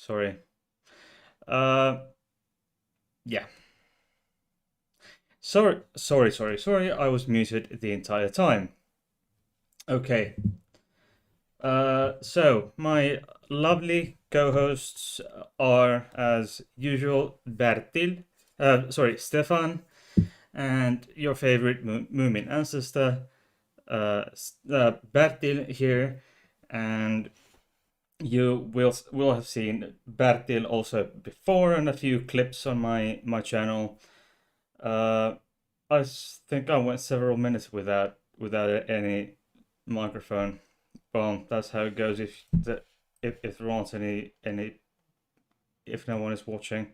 Sorry. Uh, yeah. Sorry. I was muted the entire time. Okay. So my lovely co-hosts are, as usual, Stefan, and your favorite Moomin ancestor, Bertil here, and you will have seen Bertil also before in a few clips on my channel. Uh, think I went several minutes without any microphone. Well, that's how it goes if there aren't any if no one is watching.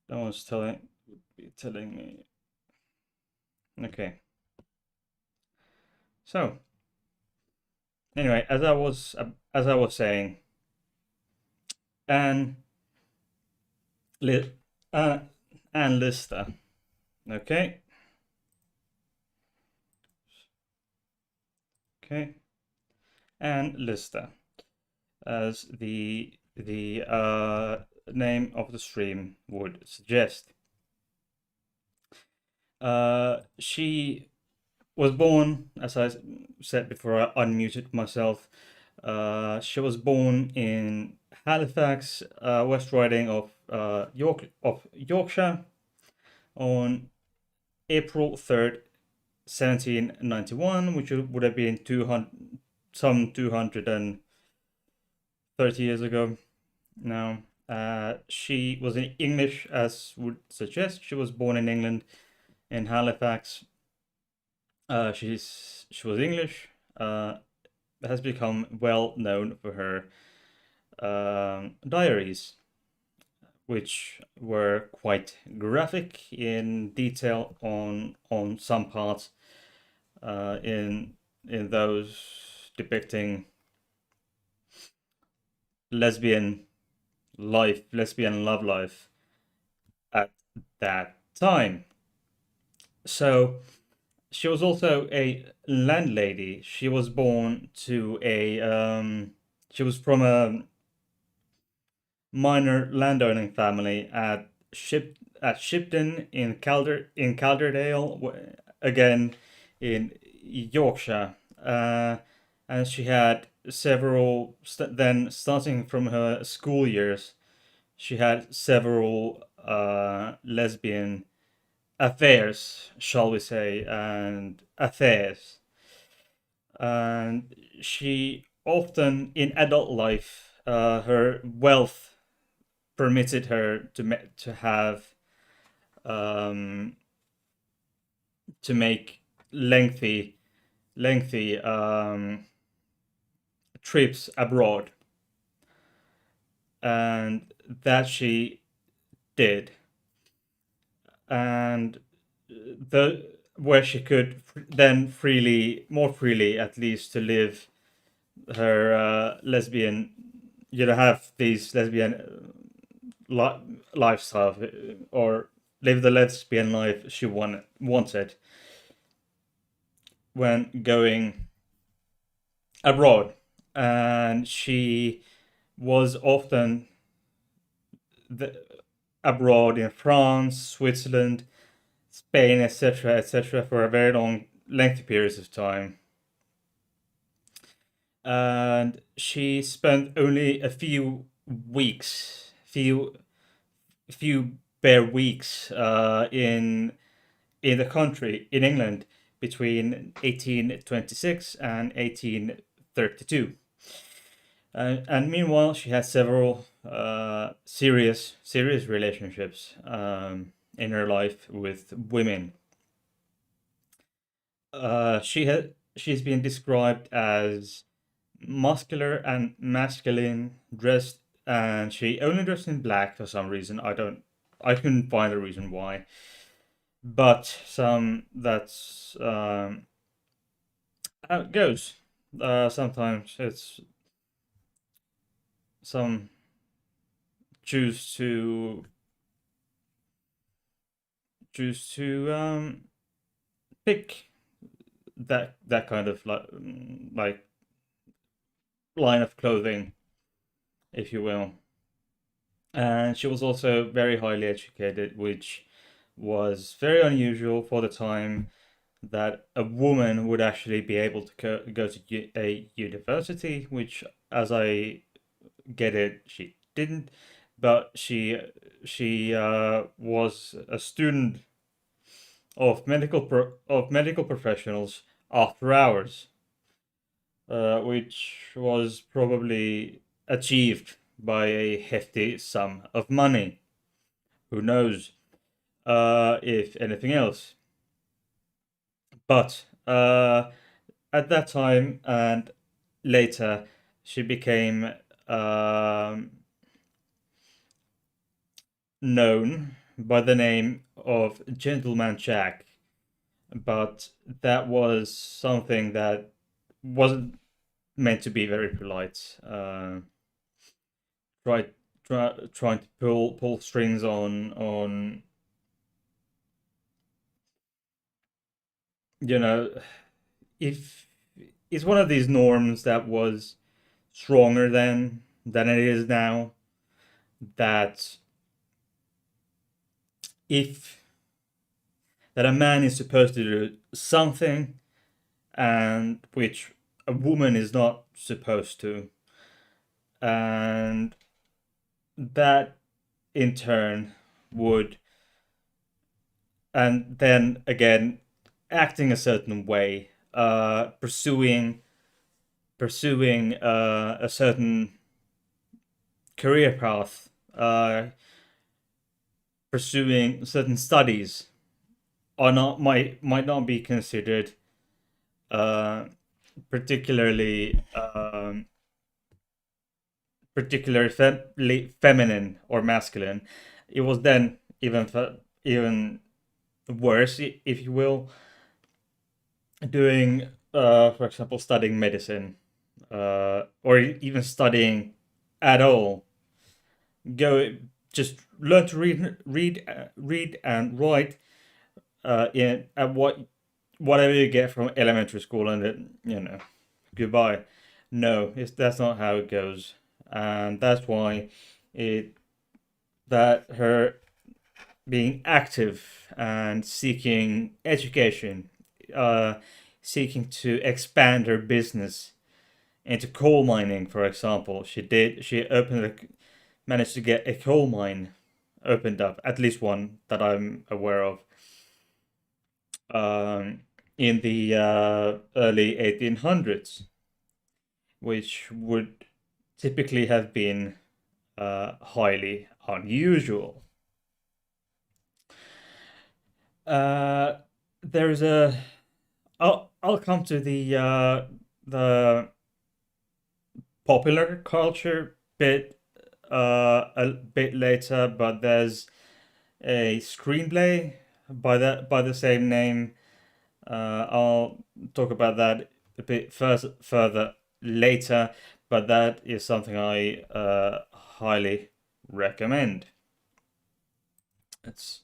No one's telling me. Okay. So anyway, as I was saying, Anne Li- uh, Anne Lister. Okay. Okay. Anne Lister, as the name of the stream would suggest. She was born, as I said before, I unmuted myself. She was born in Halifax, West Riding of Yorkshire, on April 3rd, 1791, which would have been 230 years ago now. She was in English, as would suggest. She was born in England, in Halifax. She was English. Has become well known for her diaries, which were quite graphic in detail on some parts, in those depicting lesbian lesbian love life at that time. So she was also a landlady. She was born to a she was from a minor landowning family at Shipton in Calderdale, again in Yorkshire, and she had then starting from her school years, she had several lesbian affairs, shall we say, and affairs, and she often in adult life, her wealth permitted her to have um, to make lengthy trips abroad, and that she did, and the where she could then more freely, at least, to live her lesbian, have these lesbian lifestyle, or live the lesbian life she wanted when going abroad. And she was often the, abroad in France, Switzerland, Spain, etc., for a very lengthy periods of time. And she spent only a few bare weeks in the country, in England, between 1826 and 1832. And meanwhile, she had several serious relationships in her life with women. She's been described as muscular and masculine, dressed, and she only dressed in black for some reason. I couldn't find a reason why, but that's how it goes. Sometimes it's some choose to pick that kind of like line of clothing if you will. And she was also very highly educated, which was very unusual for the time, that a woman would actually be able to go to a university, which, as I get it, she didn't. But she was a student of medical professionals after hours, which was probably achieved by a hefty sum of money. Who knows if anything else? But at that time and later, she became known by the name of Gentleman Jack. But that was something that wasn't meant to be very polite. Try, trying to pull strings on you know, if it's one of these norms that was stronger than it is now, that if that a man is supposed to do something, and which a woman is not supposed to, and that in turn would, and then again acting a certain way, pursuing a certain career path, pursuing certain studies, are not might not be considered uh, particularly feminine or masculine. It was then even worse, if you will, doing for example, studying medicine, or even studying at all. Go just learn to read and write in at whatever you get from elementary school, and then goodbye. No, that's not how it goes, and that's why it that her being active and seeking education, uh, seeking to expand her business into coal mining, for example. She managed to get a coal mine opened up, at least one that I'm aware of, in the early 1800s, which would typically have been highly unusual. Uh, there's a. I'll come to the popular culture bit a bit later, but there's a screenplay by the same name. I'll talk about that a bit further later, but that is something I highly recommend. It's,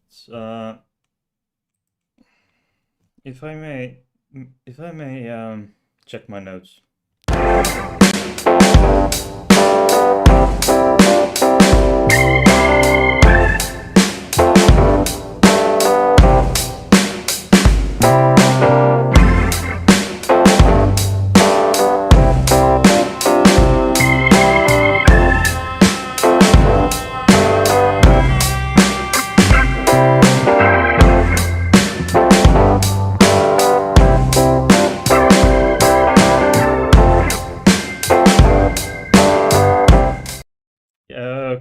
it's if I may, if I may check my notes.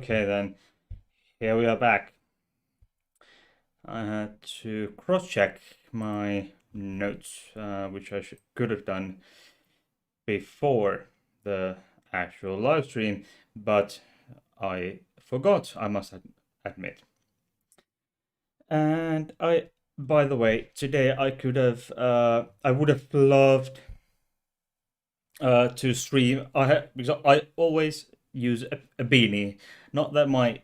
Okay, then. Here we are back. I had to cross-check my notes, which I could have done before the actual live stream, but I forgot, I must admit. And by the way, today I would have loved to stream. Because I always use a beanie. Not that my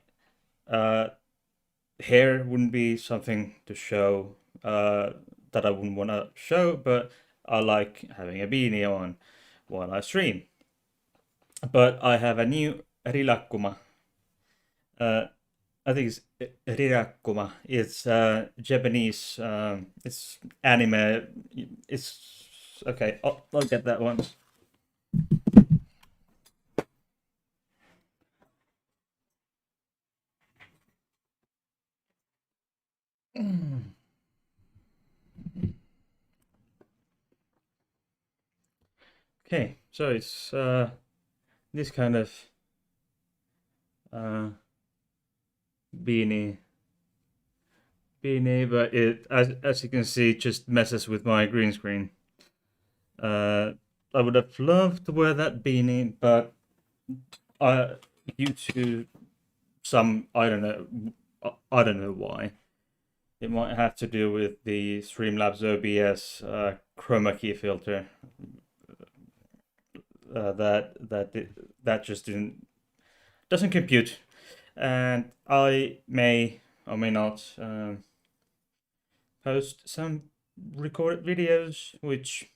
hair wouldn't be something to show, that I wouldn't want to show, but I like having a beanie on while I stream. but I have a new Rilakkuma. Uh, I think it's Rilakkuma. It's Japanese. It's anime. It's okay. I'll get that one. Okay, so it's this kind of uh, beanie, but it, as you can see, it just messes with my green screen. I would have loved to wear that beanie, but due to some, I don't know why. It might have to do with the Streamlabs OBS chroma key filter that just doesn't compute, and I may or may not post some recorded videos which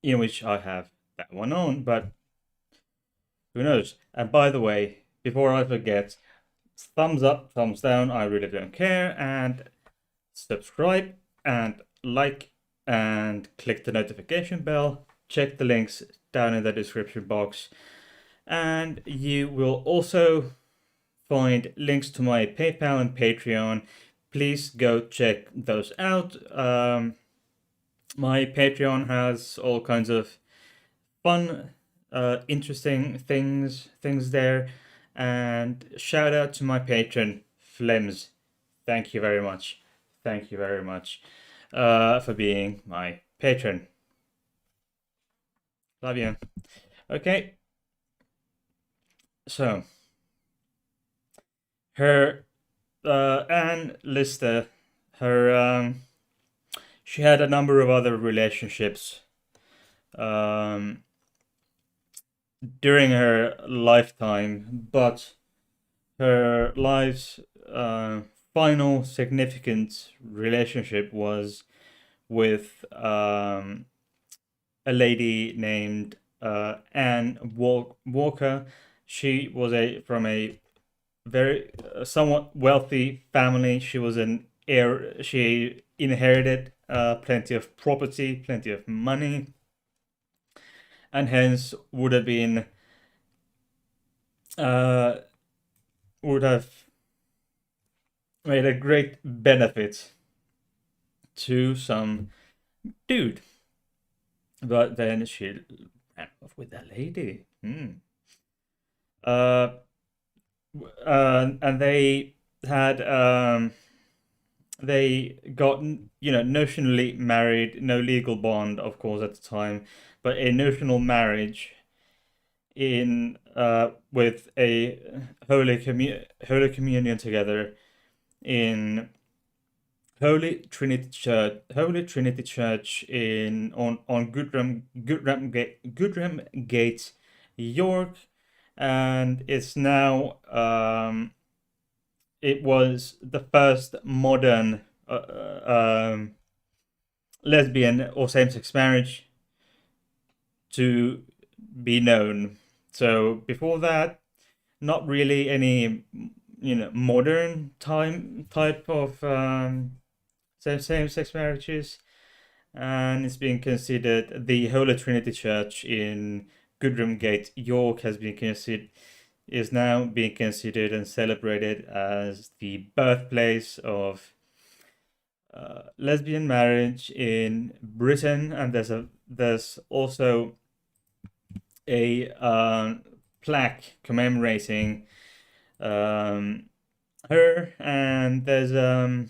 in which I have that one on, but who knows? And by the way, before I forget, thumbs up, thumbs down, I really don't care, and subscribe and like and click the notification bell. Check the links down in the description box, and you will also find links to my PayPal and Patreon. Please go check those out. My Patreon has all kinds of fun, interesting things there. And shout out to my patron Flems. Thank you very much. Thank you very much for being my patron. Love you. Okay, so her Anne Lister, her she had a number of other relationships um, during her lifetime, but her life's final significant relationship was with a lady named Anne Walker. She was from a very somewhat wealthy family. She was an heir. She inherited plenty of property, plenty of money, and hence uh, would have made a great benefit to some dude. But then she ran off with that lady. Uh, and they got notionally married, no legal bond, of course, at the time, but a notional marriage in with a holy communion together in Holy Trinity Church in on Goodram Gate, York, and it's now it was the first modern lesbian or same-sex marriage to be known. So before that, not really any modern type of same-sex marriages, and it's being considered the Holy Trinity Church in Goodram Gate, York, is now being considered and celebrated as the birthplace of lesbian marriage in Britain, and there's also a plaque commemorating her, and there's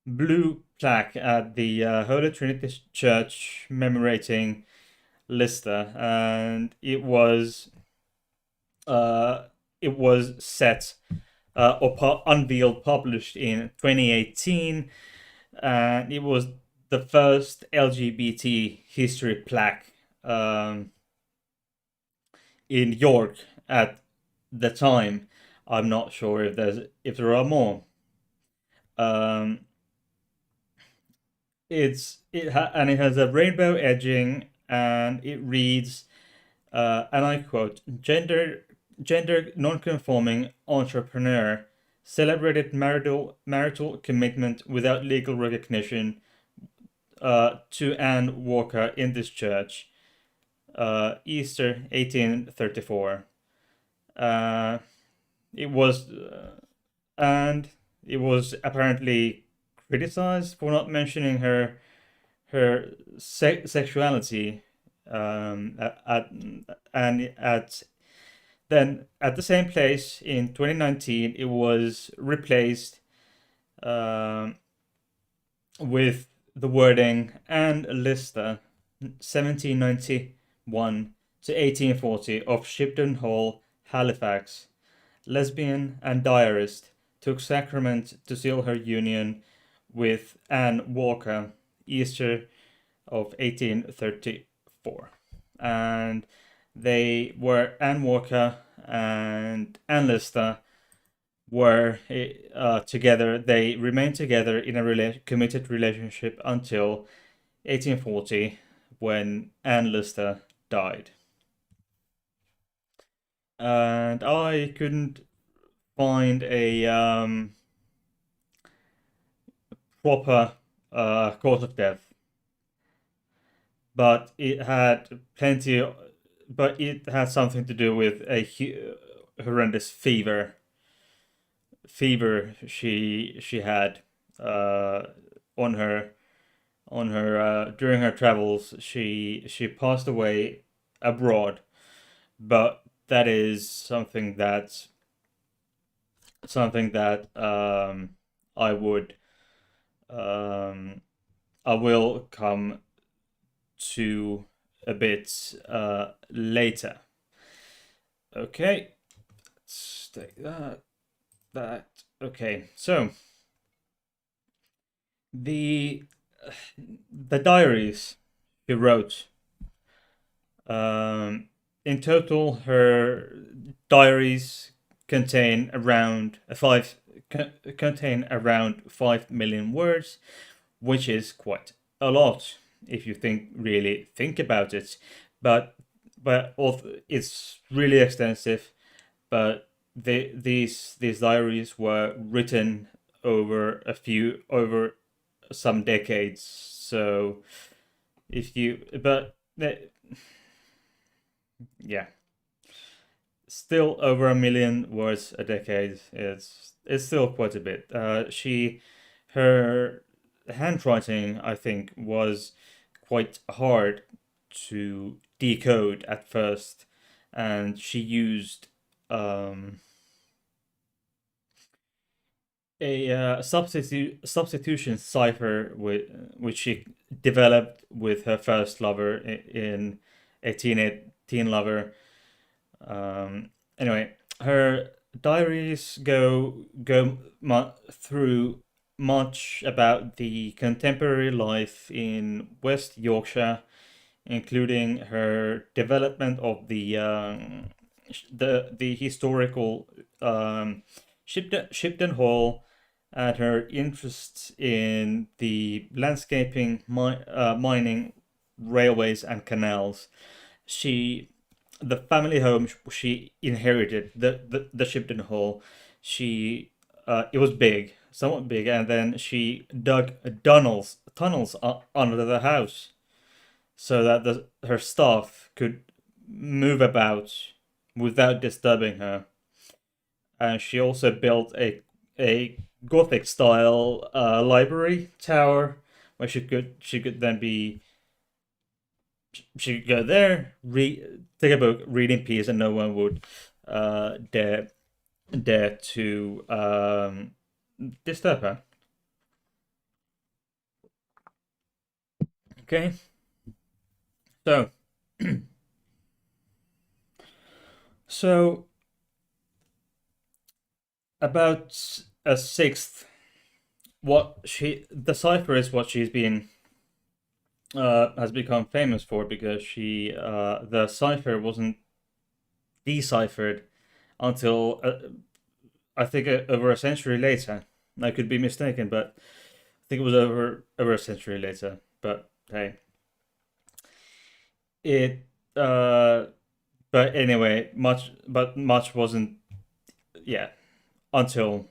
blue plaque at the Holy Trinity Church commemorating Lister, and it was set or unveiled, published in 2018, and it was the first LGBT history plaque in York at the time. I'm not sure if there are more. It has a rainbow edging, and it reads and I quote, gender non-conforming entrepreneur celebrated marital commitment without legal recognition to Anne Walker in this church, Easter 1834. Uh, it was and it was apparently criticized for not mentioning her sexuality, and at then at the same place in 2019 it was replaced um, with the wording "and Lister 1791 to 1840 of Shipton Hall, Halifax, lesbian and diarist, took sacrament to seal her union with Anne Walker, Easter of 1834." And they were Anne Walker and Anne Lister were together. They remained together in a committed relationship until 1840, when Anne Lister died. And I couldn't find a proper cause of death, but it had plenty. But it had something to do with a horrendous fever she had on her during her travels. She passed away abroad, but that is something that I would I will come to a bit later. Okay, let's take that. Okay, so the diaries she wrote. In total, her diaries contain around 5 million words, which is quite a lot if you really think about it. But it's really extensive. But these diaries were written over some decades. So if you but yeah, still over 1 million words a decade is still quite a bit. Her handwriting, I think, was quite hard to decode at first, and she used a substitution cipher which she developed with her first lover in a teen lover. Anyway, her diaries go through much about the contemporary life in West Yorkshire, including her development of the historical Shipton Hall, and her interests in the landscaping, mining, railways, and canals. The family home she inherited, the Shipton Hall, it was big, somewhat big, and then she dug tunnels under the house so that her staff could move about without disturbing her. And she also built a Gothic style library tower where she could then be she could go there, take a book, read in peace, and no one would dare to disturb her. Okay, so so about a sixth, the cipher is what she's been has become famous for, because the cipher wasn't deciphered until I think over a century later. I could be mistaken, but I think it was over a century later. But hey, it But anyway, much wasn't, yeah, until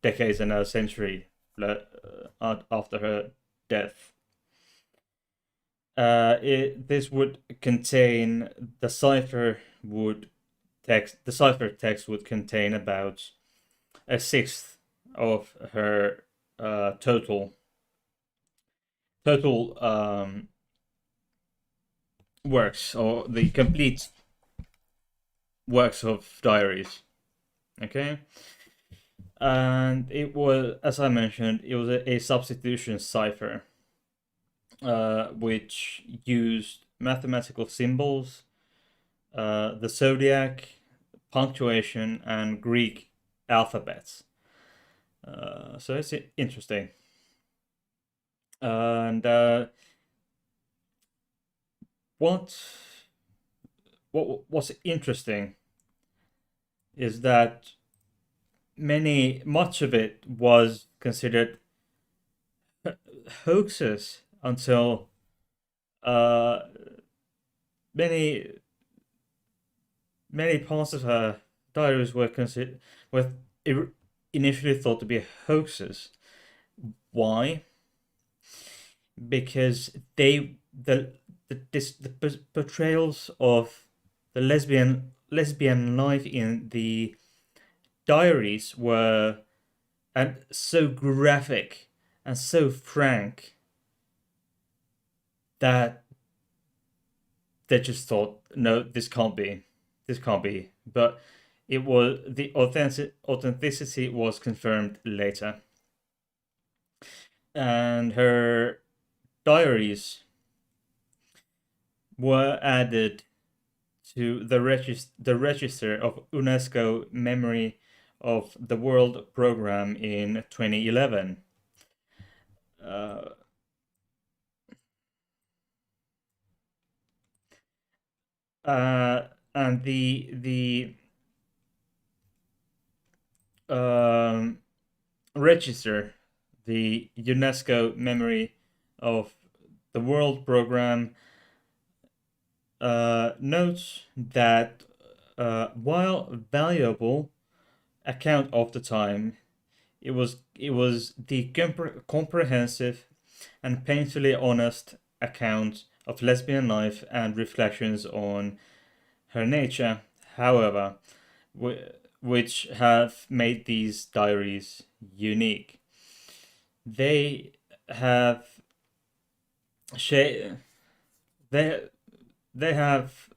decades and a century after her death. This would contain the cipher would text. The cipher text would contain about a sixth of her total works, or the complete works of diaries. Okay, and it was, as I mentioned, it was a substitution cipher, which used mathematical symbols, the zodiac, punctuation, and Greek alphabets. So it's interesting. And what was interesting is that much of it was considered hoaxes until many parts of her diaries were initially thought to be hoaxes. Why? Because the portrayals of the lesbian life in the diaries were and so graphic and so frank that they just thought, no, this can't be. But it was, the authenticity was confirmed later, and her diaries were added to the register of UNESCO Memory of the World program in 2011. And the register, the UNESCO Memory of the World program, notes that while valuable account of the time, it was the comprehensive and painfully honest account of lesbian life and reflections on her nature, however, which have made these diaries unique. They have they they have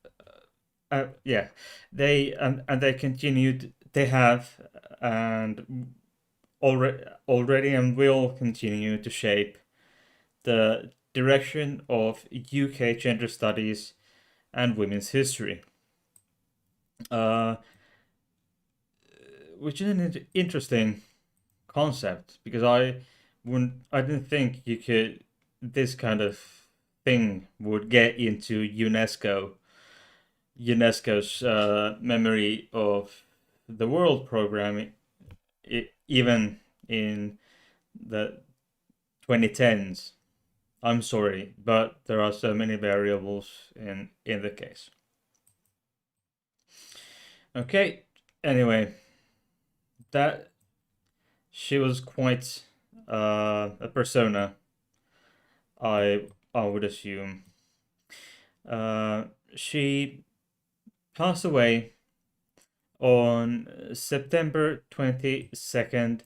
yeah, they and they continued, they have, and already and will continue to shape the direction of UK gender studies and women's history, uh, which is an interesting concept, because I didn't think this kind of thing would get into UNESCO's Memory of the World program, even in the 2010s. I'm sorry, but there are so many variables in the case. Okay, anyway, that she was quite a persona, I would assume. She passed away on September 22nd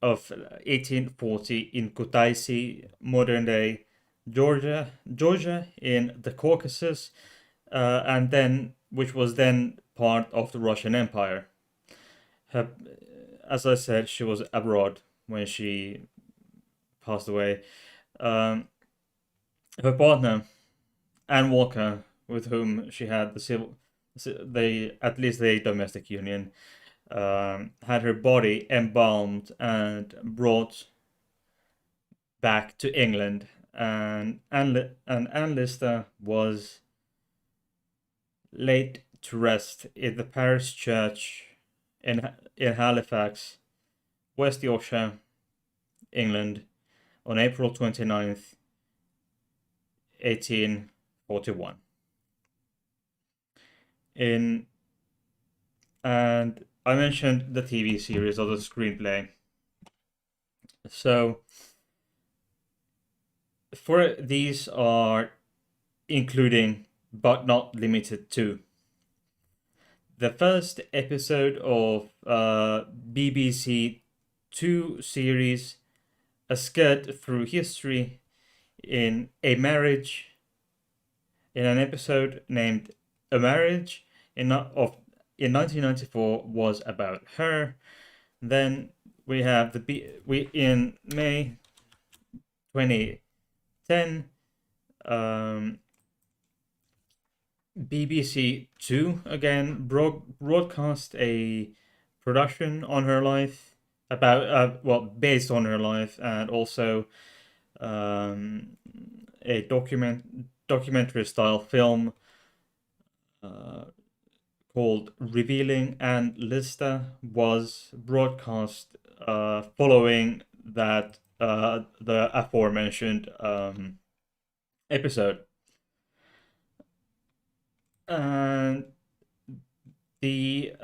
of 1840 in Kutaisi, modern day Georgia in the Caucasus, and then which was then part of the Russian Empire. As I said, she was abroad when she passed away. Her partner, Anne Walker, with whom she had at least the domestic union, had her body embalmed and brought back to England, and Anne Lister was laid to rest in the parish church in Halifax, West Yorkshire, England, on April 29th, 1841. in, and I mentioned the TV series or the screenplay. So for these are including but not limited to the first episode of BBC Two series, A Skirt Through History, in a marriage, in an episode named A Marriage in 1994 was about her. Then we have we in May 2010, BBC Two again broadcast a production on her life about based on her life, and also a documentary style film called Revealing Anne Lister was broadcast following that the aforementioned episode. And in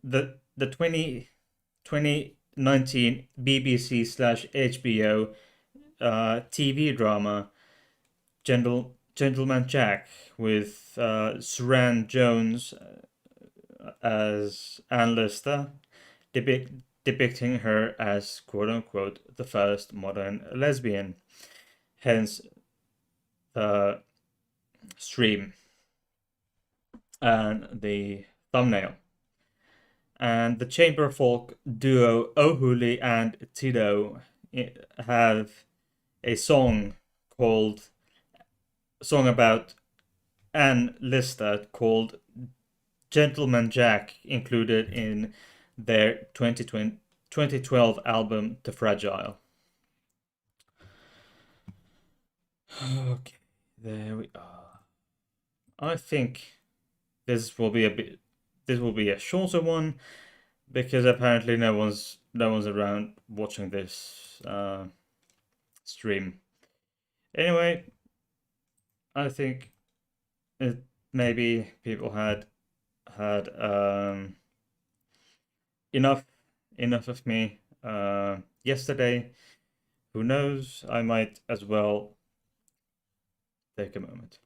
the 2019 BBC/HBO TV drama Gentleman Jack, with Suran Jones as Anne Lister, depicting her as quote unquote the first modern lesbian, hence the stream and the thumbnail. And the chamber folk duo Ohuli and Tido have a song about Anne Lister called Gentleman Jack, included in their 2012 album The Fragile. Okay, there we are. I think this will be a shorter one, because apparently no one's around watching this stream. Anyway, I think maybe people had enough of me yesterday. Who knows? I might as well take a moment.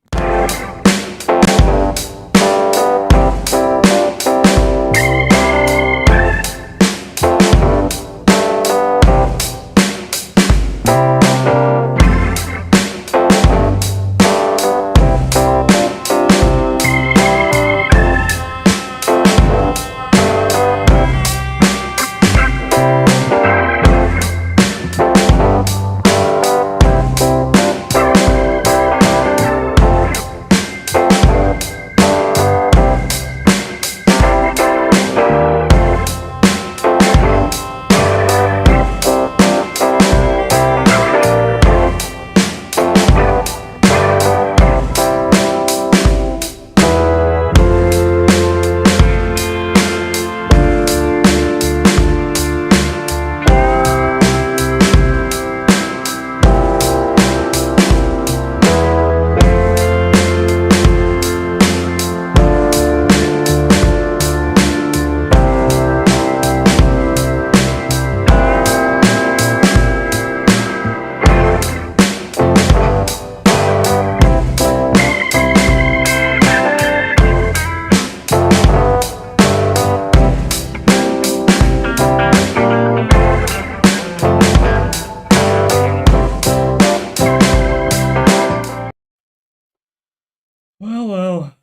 Well,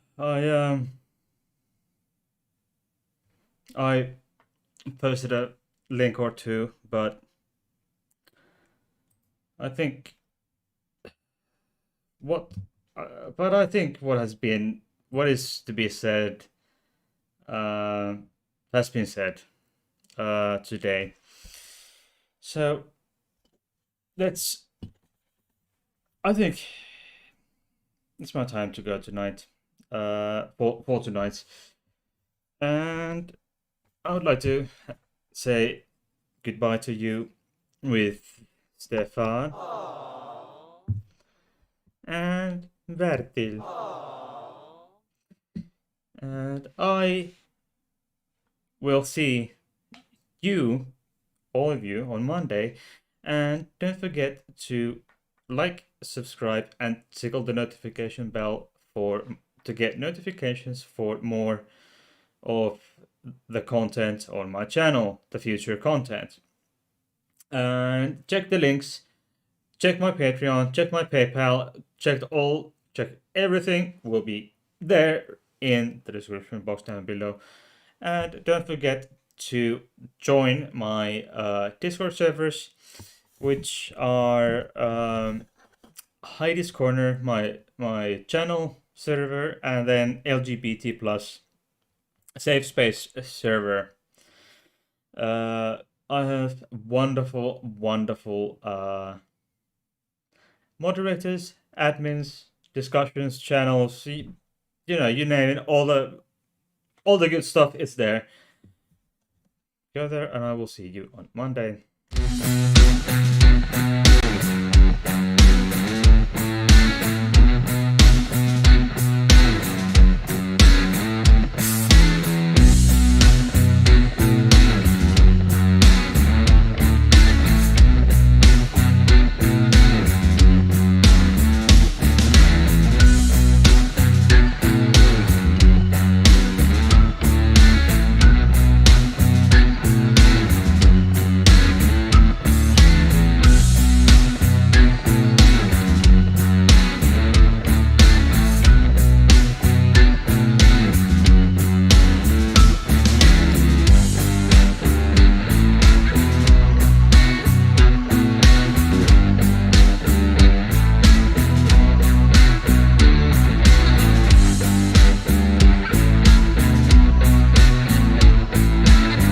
I posted a link or two, but I think I think what is to be said has been said today. So I think it's my time to go tonight. For tonight, and I would like to say goodbye to you with Stefan and Bertil. And I will see you, all of you, on Monday. And don't forget to like, subscribe, and tickle the notification bell to get notifications for more of the content on my channel, the future content. And check the links, check my Patreon, check my PayPal, check everything will be there in the description box down below. And don't forget to join my Discord servers, which are Heidi's Corner, my channel server, and then LGBT plus safe space server. I have wonderful moderators, admins, discussions, channels. You know, you name it. All the good stuff is there. Go there, and I will see you on Monday.